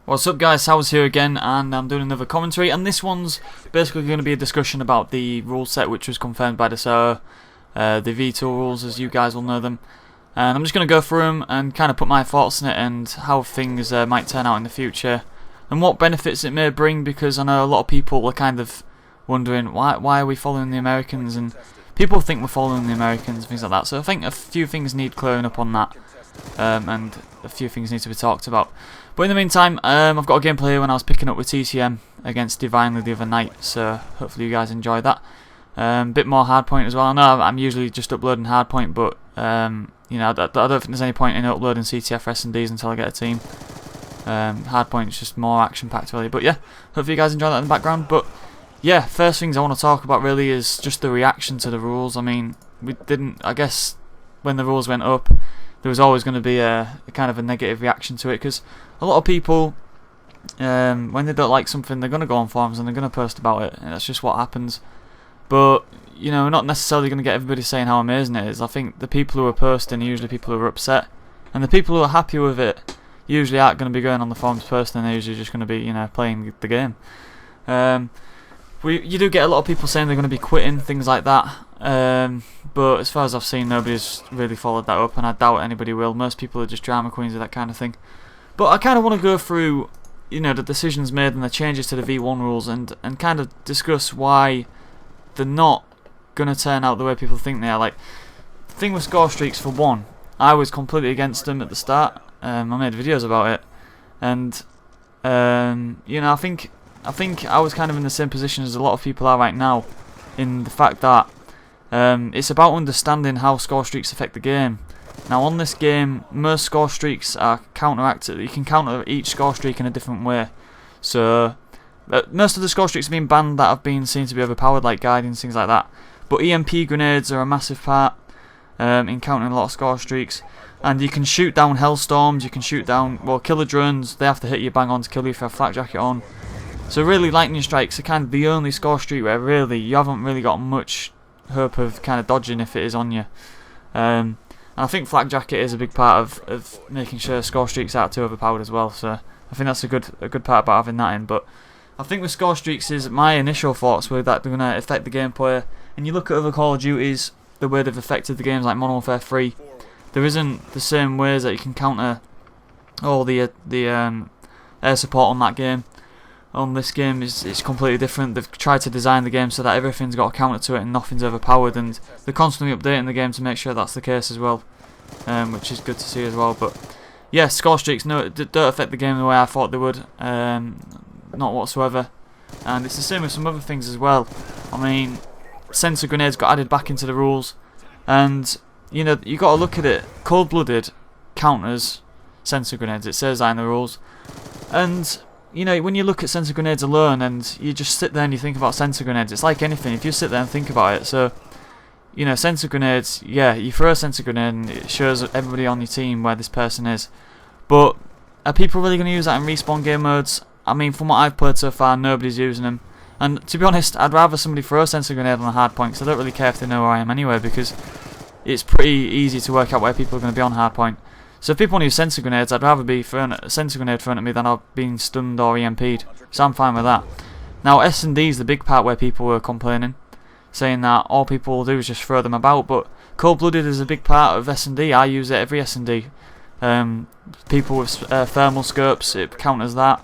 What's up guys, Sowerz here again, and I'm doing another commentary, and this one's basically going to be a discussion about the rule set which was confirmed by Decerto, the V2 rules as you guys will know them, and I'm just going to go through them and kind of put my thoughts on it and how things might turn out in the future and what benefits it may bring, because I know a lot of people are kind of wondering why are we following the Americans, and people think we're following the Americans and things like that, so I think a few things need clearing up on that. And a few things need to be talked about. But in the meantime, I've got a gameplay here when I was picking up with TCM against Divinely the other night, so hopefully you guys enjoy that. Bit more hardpoint as well. I know I'm usually just uploading hardpoint, but you know, I don't think there's any point in uploading CTF S&Ds until I get a team. Hardpoint is just more action-packed really. But yeah, hopefully you guys enjoy that in the background. But yeah, first things I want to talk about really is just the reaction to the rules. I mean, I guess when the rules went up, there was always going to be a kind of a negative reaction to it, because a lot of people, when they don't like something, they're going to go on forums and they're going to post about it, and that's just what happens. But you know, we're not necessarily going to get everybody saying how amazing it is. I think the people who are posting are usually people who are upset, and the people who are happy with it usually aren't going to be going on the forums posting. They're usually just going to be, you know, playing the game. You do get a lot of people saying they're going to be quitting, things like that. But as far as I've seen, nobody's really followed that up, and I doubt anybody will. Most people are just drama queens of that kind of thing. But I kind of want to go through, you know, the decisions made and the changes to the V1 rules, and kind of discuss why they're not going to turn out the way people think they are. Like, the thing with score streaks, for one, I was completely against them at the start. I made videos about it, and you know, I think I was kind of in the same position as a lot of people are right now, in the fact that it's about understanding how score streaks affect the game. Now on this game, most score streaks are counteracted. You can counter each score streak in a different way. So most of the score streaks have been banned that have been seen to be overpowered, like guardians, things like that. But EMP grenades are a massive part in countering a lot of score streaks. And you can shoot down hellstorms, you can shoot down, well, killer drones. They have to hit you bang on to kill you if you have flak jacket on. So really, lightning strikes are kind of the only score streak where really you haven't really got much hope of kind of dodging if it is on you. And I think flak jacket is a big part of making sure score streaks aren't too overpowered as well. So I think that's a good part about having that in. But I think with score streaks, is my initial thoughts were that they're going to affect the gameplay. And you look at other Call of Duties, the way they've affected the games like Modern Warfare 3. There isn't the same ways that you can counter all the air support on that game. On this game, it's completely different. They've tried to design the game so that everything's got a counter to it and nothing's overpowered, and they're constantly updating the game to make sure that's the case as well, which is good to see as well. But yeah, score streaks don't affect the game the way I thought they would, not whatsoever. And it's the same with some other things as well. I mean, sensor grenades got added back into the rules, and you know, you got to look at it. Cold-blooded counters sensor grenades. It says that in the rules, and you know, when you look at sensor grenades alone and you just sit there and you think about sensor grenades, it's like anything. If you sit there and think about it, so you know, sensor grenades, yeah, you throw a sensor grenade and it shows everybody on your team where this person is. But are people really going to use that in respawn game modes? I mean, from what I've played so far, nobody's using them. And to be honest, I'd rather somebody throw a sensor grenade on a hard point, because I don't really care if they know where I am anyway, because it's pretty easy to work out where people are going to be on hard point. So if people want to use sensor grenades, I'd rather be throwing a sensor grenade thrown at me than I've been stunned or EMP'd. So I'm fine with that. Now S&D is the big part where people were complaining, saying that all people will do is just throw them about. But cold-blooded is a big part of S&D. I use it every S&D. People with thermal scopes, it counters that.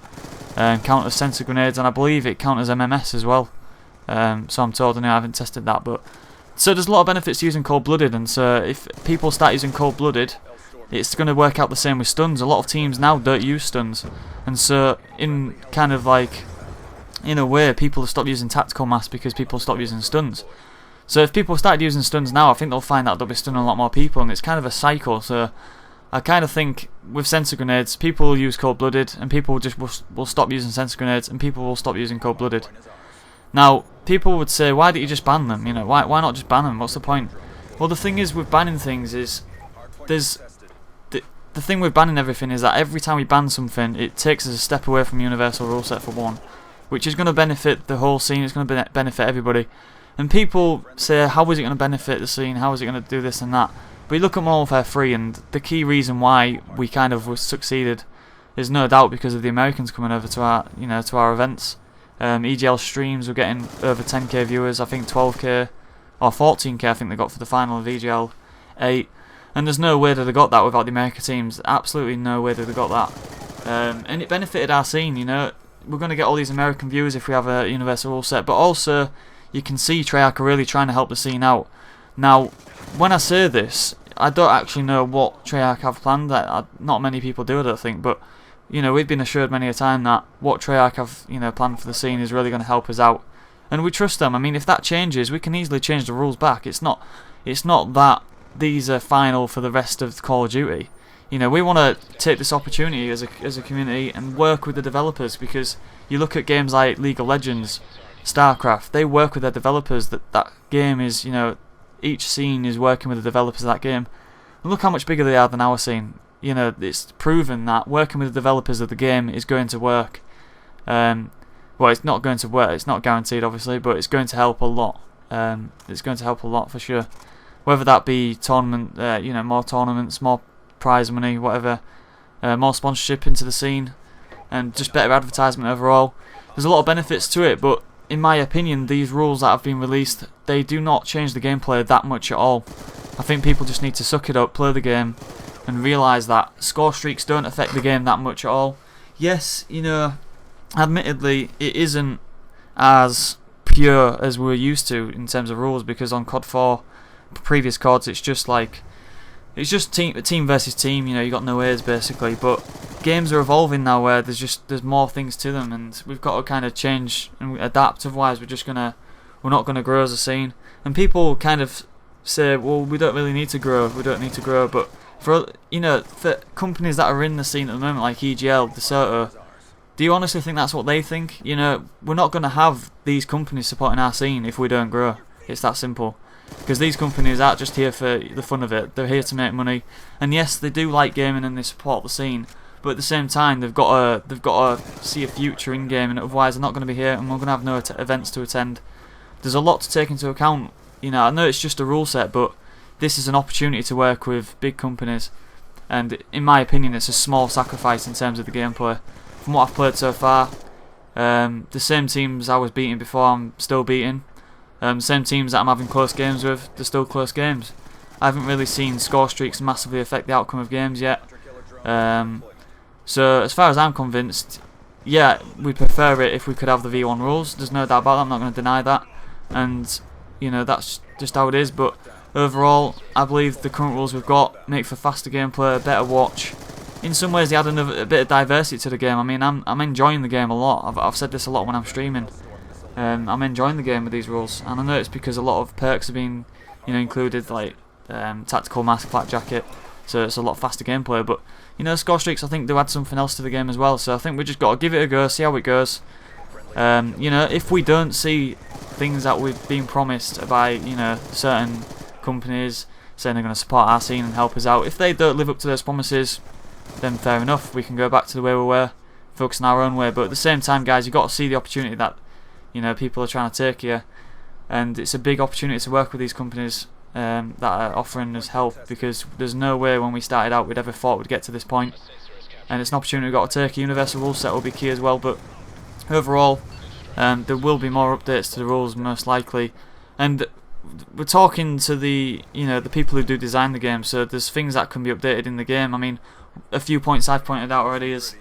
Counters sensor grenades, and I believe it counters MMS as well. So I'm told, and I haven't tested that. But so there's a lot of benefits to using cold-blooded, and so if people start using cold-blooded, it's going to work out the same with stuns. A lot of teams now don't use stuns, and so in kind of like, in a way, people have stopped using tactical mass because people stop using stuns. So if people started using stuns now, I think they'll find that they'll be stunning a lot more people, and it's kind of a cycle. So I kind of think with sensor grenades, people will use cold-blooded, and people will stop using sensor grenades, and people will stop using cold-blooded. Now, people would say, why don't you just ban them? You know, why not just ban them? What's the point? Well, the thing is with banning things is the thing with banning everything is that every time we ban something, it takes us a step away from universal rule set, for one, which is going to benefit the whole scene. It's going to benefit everybody. And people say, how is it going to benefit the scene? How is it going to do this and that? But you look at Modern Warfare 3, and the key reason why we kind of succeeded is no doubt because of the Americans coming over to our, to our events. EGL streams were getting over 10k viewers, I think 12k or 14k I think they got for the final of EGL 8, and there's no way that they got that without the America teams. Absolutely no way that they got that, and it benefited our scene. We're going to get all these American viewers if we have a universal rule set, but also you can see Treyarch are really trying to help the scene out. Now, when I say this, I don't actually know what Treyarch have planned. Not many people do, I don't think, but we've been assured many a time that what Treyarch have planned for the scene is really going to help us out, and we trust them. I mean, if that changes, we can easily change the rules back. It's not that these are final for the rest of Call of Duty. We want to take this opportunity as a community and work with the developers, because you look at games like League of Legends, StarCraft, they work with their developers. That game is, each scene is working with the developers of that game. And look how much bigger they are than our scene. It's proven that working with the developers of the game is going to work. Well, it's not going to work. It's not guaranteed, obviously, but it's going to help a lot. It's going to help a lot for sure. Whether that be tournament, more tournaments, more prize money, whatever, more sponsorship into the scene, and just better advertisement overall. There's a lot of benefits to it, but in my opinion, these rules that have been released, they do not change the gameplay that much at all. I think people just need to suck it up, play the game, and realise that score streaks don't affect the game that much at all. Yes, admittedly, it isn't as pure as we're used to in terms of rules, because on COD 4, previous CODs, it's just team versus team. You got no A's basically, but games are evolving now where there's more things to them, and we've got to kind of change and adapt. Otherwise, we're not gonna grow as a scene. And people kind of say, well, we don't really need to grow. But for companies that are in the scene at the moment, like EGL, Decerto, do you honestly think that's what they think? We're not gonna have these companies supporting our scene if we don't grow. It's that simple. Because these companies aren't just here for the fun of it, they're here to make money. And yes, they do like gaming and they support the scene, but at the same time they've got to see a future in gaming, otherwise they're not going to be here and we're going to have no events to attend. There's a lot to take into account. I know it's just a rule set, but this is an opportunity to work with big companies, and in my opinion it's a small sacrifice in terms of the gameplay. From what I've played so far, the same teams I was beating before I'm still beating. Same teams that I'm having close games with, they're still close games. I haven't really seen score streaks massively affect the outcome of games yet. So as far as I'm convinced, yeah, we prefer it if we could have the V1 rules. There's no doubt about that, I'm not going to deny that. And, that's just how it is. But overall, I believe the current rules we've got make for faster gameplay, a better watch. In some ways, they add a bit of diversity to the game. I mean, I'm enjoying the game a lot. I've said this a lot when I'm streaming. I'm enjoying the game with these rules, and I know it's because a lot of perks have been, included, like tactical mask, flak jacket, so it's a lot faster gameplay. But score streaks, I think they add something else to the game as well. So I think we just got to give it a go, see how it goes. If we don't see things that we've been promised by certain companies saying they're going to support our scene and help us out, if they don't live up to those promises, then fair enough, we can go back to the way we were, focus on our own way. But at the same time, guys, you've got to see the opportunity that people are trying to take here, and it's a big opportunity to work with these companies that are offering us help, because there's no way when we started out we'd ever thought we'd get to this point, and it's an opportunity we've got to take. A universal rule set will be key as well, but overall there will be more updates to the rules most likely, and we're talking to the the people who do design the game, so there's things that can be updated in the game. I mean, a few points I've pointed out already is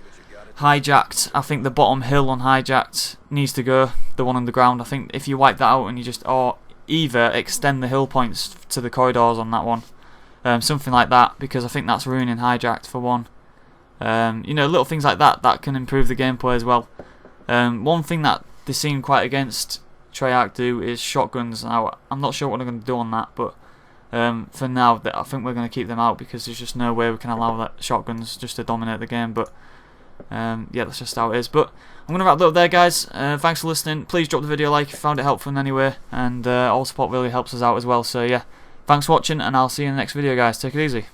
hijacked. I think the bottom hill on hijacked needs to go, the one on the ground. I think if you wipe that out and you just, or either extend the hill points to the corridors on that one, something like that, because I think that's ruining hijacked for one. Little things like that can improve the gameplay as well. One thing that they seem quite against Treyarch do is shotguns. Now, I'm not sure what they're going to do on that, but for now I think we're going to keep them out, because there's just no way we can allow that shotguns just to dominate the game. But yeah, that's just how it is. But I'm going to wrap that up there, guys. Thanks for listening. Please drop the video a like if you found it helpful in any way, and all support really helps us out as well. So yeah, thanks for watching, and I'll see you in the next video, guys. Take it easy.